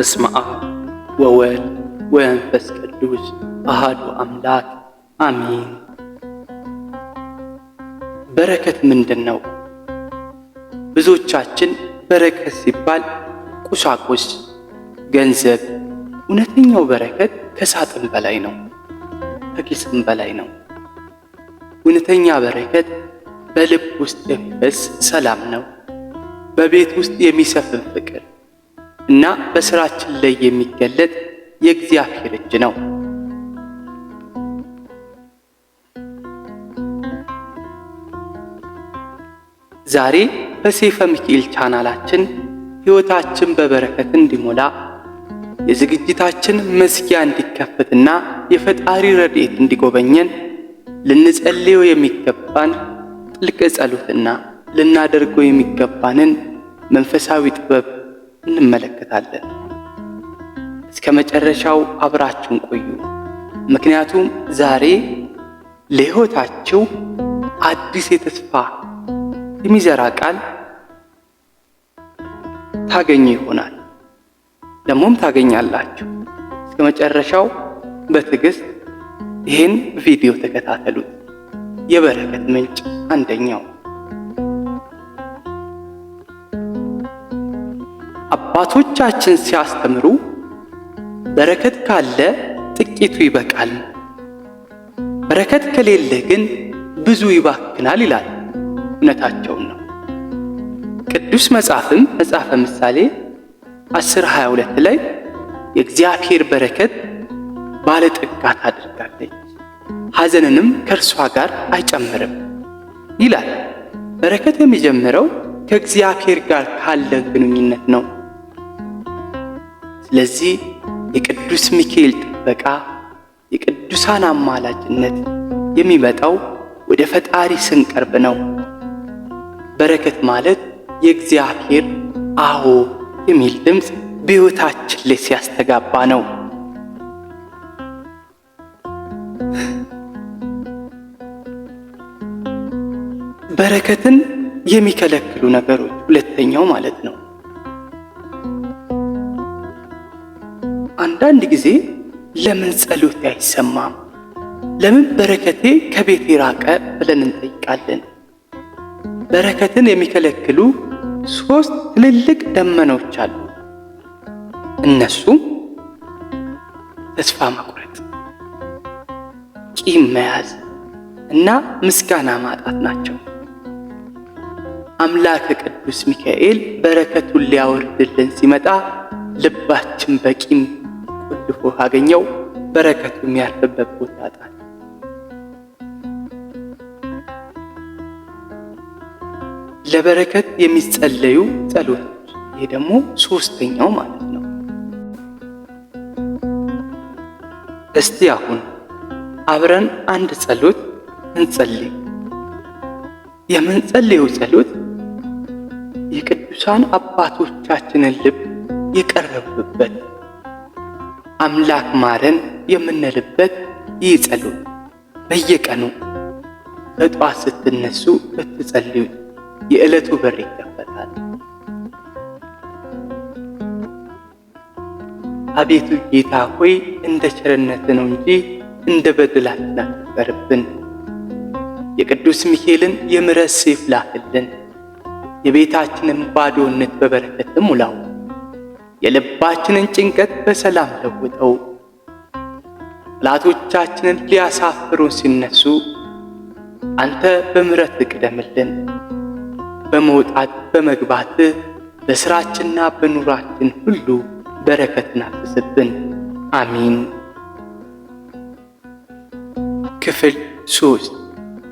በስመ አብ ወወልድ ወመንፈስ ቅዱስ አሐዱ አምላክ አሜን። በረከት ምንድን ነው? ብዙዎቻችን በረከት ሲባል ቁሳቁስ፣ ገንዘብ። እውነተኛው በረከት ከሳጥን በላይ ነው፣ ከኪስም በላይ ነው። እውነተኛ በረከት በልብ ውስጥ የሚፈስ ሰላም ነው፣ በቤት ውስጥ የሚሰፍን ፍቅር እና በስራችን ላይ የሚገለጥ የእግዚአብሔር እጅ ነው። ዛሬ በሰይፈ ሚካኤል ቻናላችን ሕይወታችን በበረከት እንዲሞላ የዝግጅታችን መዝጊያ እንዲከፈትና የፈጣሪ ረድኤት እንዲጎበኘን ልንጸልየው የሚገባን ጥልቅ ጸሎትና ልናደርገው የሚገባንን መንፈሳዊ ጥበብ እንመለከታለን። እስከ መጨረሻው አብራችሁን ቆዩ። ምክንያቱም ዛሬ ለሕይወታችሁ አዲስ የተስፋ የሚዘራ ቃል ታገኙ ይሆናል። ደግሞም ታገኛላችሁ። እስከ መጨረሻው በትዕግስት ይህን ቪዲዮ ተከታተሉት። የበረከት ምንጭ አንደኛው አባቶቻችን ሲያስተምሩ በረከት ካለ ጥቂቱ ይበቃል፣ በረከት ከሌለ ግን ብዙ ይባክናል ይላል። እውነታቸውን ነው። ቅዱስ መጽሐፍም መጽሐፈ ምሳሌ 10:22 ላይ የእግዚአብሔር በረከት ባለጠጋ ታደርጋለች፣ ሐዘንንም ከእርሷ ጋር አይጨምርም ይላል። በረከት የሚጀምረው ከእግዚአብሔር ጋር ካለን ግንኙነት ነው። ስለዚህ የቅዱስ ሚካኤል ጥበቃ፣ የቅዱሳን አማላጅነት የሚመጣው ወደ ፈጣሪ ስንቀርብ ነው። በረከት ማለት የእግዚአብሔር አዎ የሚል ድምፅ በሕይወታችን ላይ ሲያስተጋባ ነው። በረከትን የሚከለክሉ ነገሮች ሁለተኛው ማለት ነው። አንዳንድ ጊዜ ለምን ጸሎቴ አይሰማም፣ ለምን በረከቴ ከቤቴ ራቀ ብለን እንጠይቃለን። በረከትን የሚከለክሉ 3 ትልልቅ ደመናዎች አሉ። እነሱም ተስፋ መቁረጥ፣ ቂም መያዝ እና ምስጋና ማጣት ናቸው። አምላከ ቅዱስ ሚካኤል በረከቱን ሊያወርድልን ሲመጣ ልባችን በቂም ቆልፎ ካገኘው በረከቱ የሚያርፍበት ቦታ ያጣል። ለበረከት የሚጸለዩ ጸሎቶች፣ ይሄ ደግሞ 3ኛው ማለት ነው። እስቲ አሁን አብረን አንድ ጸሎት እንጸልይ። የምንጸልየው ጸሎት የቅዱሳን አባቶቻችንን ልብ የቀረበበት አምላክ ማረን የምንልበት ይህ ጸሎት በየቀኑ በጠዋት ስትነሱ ብትጸልዩት የዕለቱ በር ይከፈታል። አቤቱ ጌታ ሆይ እንደ ቸርነት ነው እንጂ እንደ በደላችን አትፍረድብን። የቅዱስ ሚካኤልን የምሕረት ሰይፍ ላክልን። የቤታችንን ባዶነት በበረከት ሙላው። የልባችንን ጭንቀት በሰላም ለውጠው። ጠላቶቻችንን ሊያሳፍሩን ሲነሱ አንተ በምሕረት ቅደምልን። በመውጣት በመግባት በሥራችንና በኑራችን ሁሉ በረከትን አፍስስብን። አሚን። ክፍል 3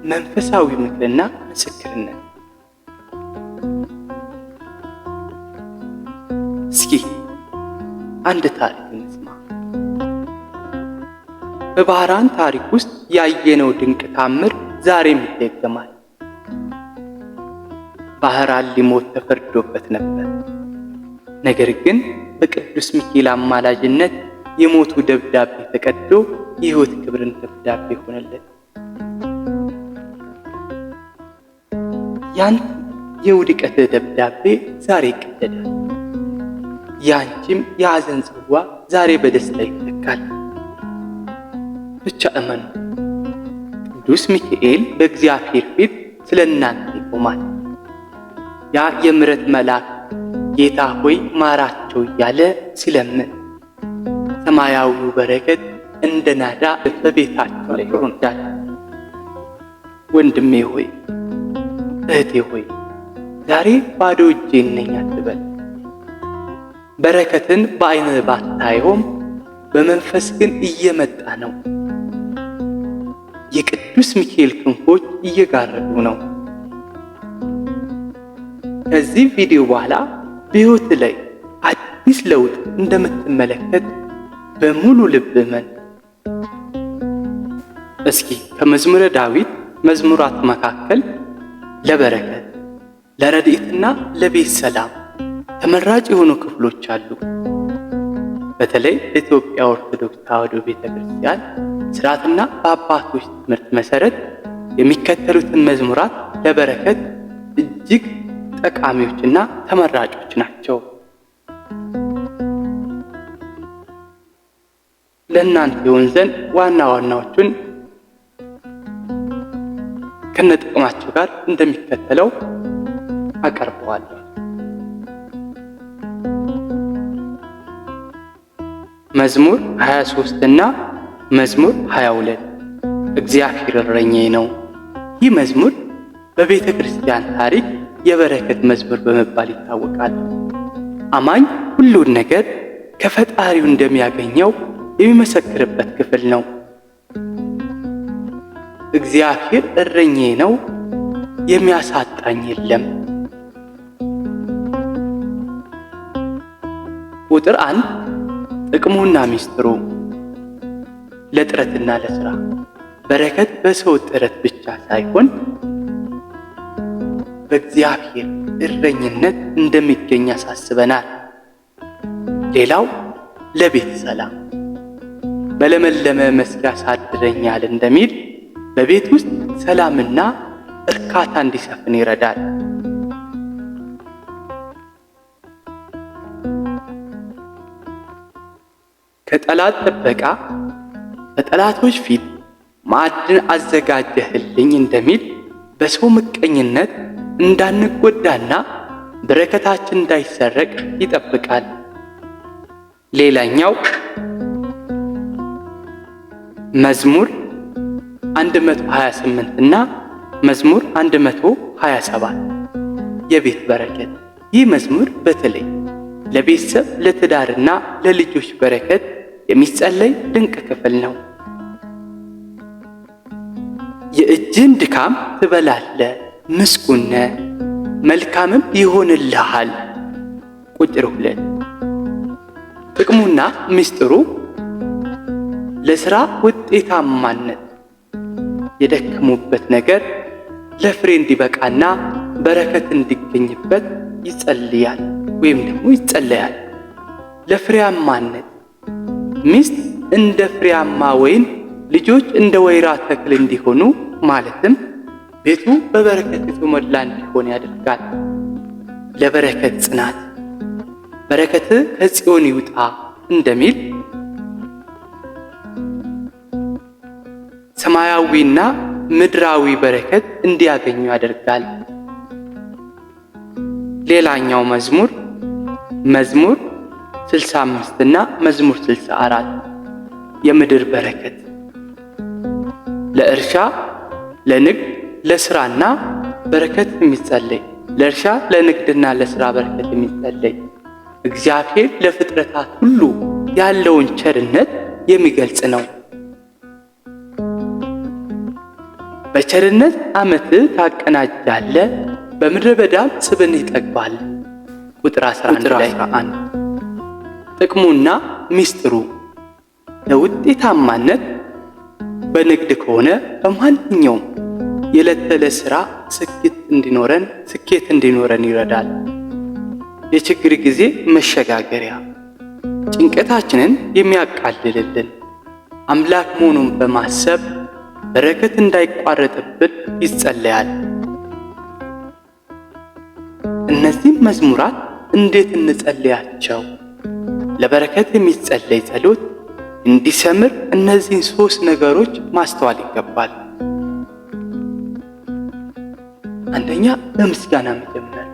መንፈሳዊ ምክርና ምስክርነት። እስኪ አንድ ታሪክ እንስማ። በባህራን ታሪክ ውስጥ ያየነው ድንቅ ታምር ዛሬም ይደገማል። ባህራን ሊሞት ተፈርዶበት ነበር። ነገር ግን በቅዱስ ሚካኤል አማላጅነት የሞቱ ደብዳቤ ተቀዶ የሕይወት ክብርን ደብዳቤ ሆነለት። ያን የውድቀት ደብዳቤ ዛሬ ይቀደዳል። ያንቺም የሐዘን ጽዋ ዛሬ በደስታ ይተካል። ብቻ እመኑ። ቅዱስ ሚካኤል በእግዚአብሔር ፊት ስለ እናንተ ይቆማል። ያ የምሕረት መልአክ ጌታ ሆይ ማራቸው እያለ ሲለምን ሰማያዊው በረከት እንደ ናዳ በቤታቸው ላይ ይወርዳል። ወንድሜ ሆይ እህቴ ሆይ ዛሬ ባዶ እጄን ነኝ አትበል። በረከትን በዓይንህ ባታየውም በመንፈስ ግን እየመጣ ነው። የቅዱስ ሚካኤል ክንፎች እየጋረዱ ነው። ከዚህ ቪዲዮ በኋላ በሕይወት ላይ አዲስ ለውጥ እንደምትመለከት በሙሉ ልብ እመን። እስኪ ከመዝሙረ ዳዊት መዝሙራት መካከል ለበረከት፣ ለረድኤትና ለቤት ሰላም ተመራጭ የሆኑ ክፍሎች አሉ። በተለይ በኢትዮጵያ ኦርቶዶክስ ተዋሕዶ ቤተክርስቲያን ሥርዓትና በአባቶች ትምህርት መሰረት የሚከተሉትን መዝሙራት ለበረከት እጅግ ጠቃሚዎችና ተመራጮች ናቸው። ለእናንተ ይሆን ዘንድ ዋና ዋናዎቹን ከነጥቅማቸው ጋር እንደሚከተለው አቀርበዋለሁ። መዝሙር 23 እና መዝሙር 22 እግዚአብሔር እረኛዬ ነው። ይህ መዝሙር በቤተ ክርስቲያን ታሪክ የበረከት መዝሙር በመባል ይታወቃል። አማኝ ሁሉን ነገር ከፈጣሪው እንደሚያገኘው የሚመሰክርበት ክፍል ነው። እግዚአብሔር እረኛዬ ነው፣ የሚያሳጣኝ የለም። ቁጥር 1 ጥቅሙና ሚስጥሩ። ለጥረትና ለሥራ በረከት በሰው ጥረት ብቻ ሳይሆን በእግዚአብሔር እረኝነት እንደሚገኝ ያሳስበናል። ሌላው ለቤት ሰላም፣ በለመለመ መስክ ያሳድረኛል እንደሚል በቤት ውስጥ ሰላምና እርካታ እንዲሰፍን ይረዳል። ከጠላት ጥበቃ፣ በጠላቶች ፊት ማዕድን አዘጋጀህልኝ እንደሚል በሰው ምቀኝነት እንዳንጎዳና በረከታችን እንዳይሰረቅ ይጠብቃል። ሌላኛው መዝሙር 128 እና መዝሙር 127 የቤት በረከት። ይህ መዝሙር በተለይ ለቤተሰብ ለትዳርና ለልጆች በረከት የሚጸለይ ድንቅ ክፍል ነው። የእጅን ድካም ትበላለህ፣ ምስጉን ነህ፣ መልካምም ይሆንልሃል። ቁጥር 2 ጥቅሙና ምስጢሩ። ለሥራ ውጤታማነት የደከሙበት ነገር ለፍሬ እንዲበቃና በረከት እንዲገኝበት ይጸልያል ወይም ደግሞ ይጸለያል። ለፍሬያማነት ሚስት እንደ ፍሬያማ ወይን፣ ልጆች እንደ ወይራ ተክል እንዲሆኑ ማለትም ቤቱ በበረከት የተሞላ እንዲሆን ያደርጋል። ለበረከት ጽናት በረከት ከጽዮን ይውጣ እንደሚል ሰማያዊና ምድራዊ በረከት እንዲያገኙ ያደርጋል። ሌላኛው መዝሙር 65 እና መዝሙር 64 የምድር በረከት። ለእርሻ፣ ለንግድ፣ ለሥራና በረከት የሚጸለይ ለእርሻ ለንግድና ለሥራ በረከት የሚጸለይ እግዚአብሔር ለፍጥረታት ሁሉ ያለውን ቸርነት የሚገልጽ ነው። በቸርነት ዓመትህ ታቀናጃለህ፣ በምድረ በዳም ስብን ይጠግባል። ቁጥር 11 ላይ ጥቅሙና ሚስጥሩ። ለውጤታማነት በንግድ ከሆነ በማንኛውም የዕለት ተዕለት ሥራ ስኬት እንዲኖረን ይረዳል። የችግር ጊዜ መሸጋገሪያ፣ ጭንቀታችንን የሚያቃልልልን አምላክ መሆኑን በማሰብ በረከት እንዳይቋረጥብን ይጸለያል። እነዚህ መዝሙራት እንዴት እንጸልያቸው ለበረከት የሚጸለይ ጸሎት እንዲሰምር እነዚህን 3 ነገሮች ማስተዋል ይገባል። አንደኛ፣ በምስጋና መጀመር።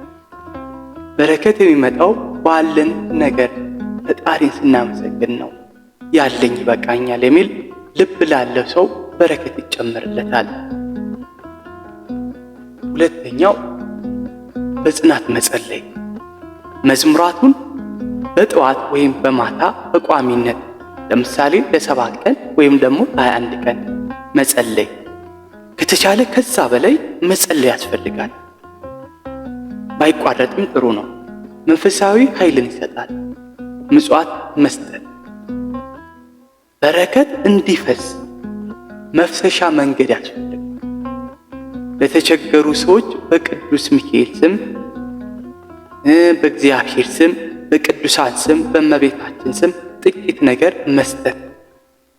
በረከት የሚመጣው ባለን ነገር ፈጣሪን ስናመሰግን ነው። ያለኝ ይበቃኛል የሚል ልብ ላለው ሰው በረከት ይጨመርለታል። ሁለተኛው፣ በጽናት መጸለይ። መዝሙራቱን በጠዋት ወይም በማታ በቋሚነት ለምሳሌ ለ7 ቀን ወይም ደግሞ 21 ቀን መጸለይ። ከተቻለ ከዛ በላይ መጸለይ ያስፈልጋል። ባይቋረጥም ጥሩ ነው። መንፈሳዊ ኃይልን ይሰጣል። ምጽዋት መስጠት በረከት እንዲፈስ መፍሰሻ መንገድ ያስፈልጋል። ለተቸገሩ ሰዎች በቅዱስ ሚካኤል ስም፣ በእግዚአብሔር ስም፣ በቅዱሳን ስም፣ በእመቤታችን ስም ጥቂት ነገር መስጠት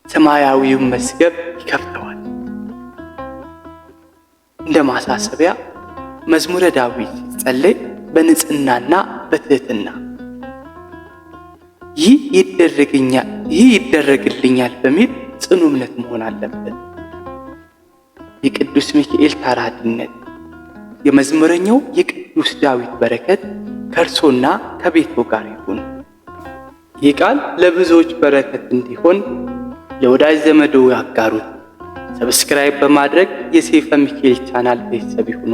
ሰማያዊውን መዝገብ ይከፍተዋል። እንደ ማሳሰቢያ መዝሙረ ዳዊት ሲጸለይ በንጽህናና በትህትና ይህ ይደረግልኛል በሚል ጽኑ እምነት መሆን አለበት። የቅዱስ ሚካኤል ተራዳኢነት፣ የመዝሙረኛው የቅዱስ ዳዊት በረከት ከእርሶና ከቤቶ ጋር ይሁን። ይህ ቃል ለብዙዎች በረከት እንዲሆን ለወዳጅ ዘመዶ ያጋሩት። ሰብስክራይብ በማድረግ የሰይፈ ሚካኤል ቻናል ቤተሰብ ይሁኑ።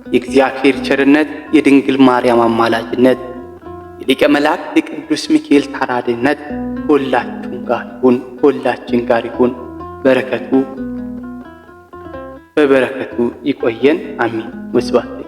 የእግዚአብሔር ቸርነት፣ የድንግል ማርያም አማላጅነት፣ የሊቀ መላእክት የቅዱስ ሚካኤል ተራዳኢነት ከሁላችን ጋር ይሁን። በበረከቱ ይቆየን። አሚን። ወስብሐት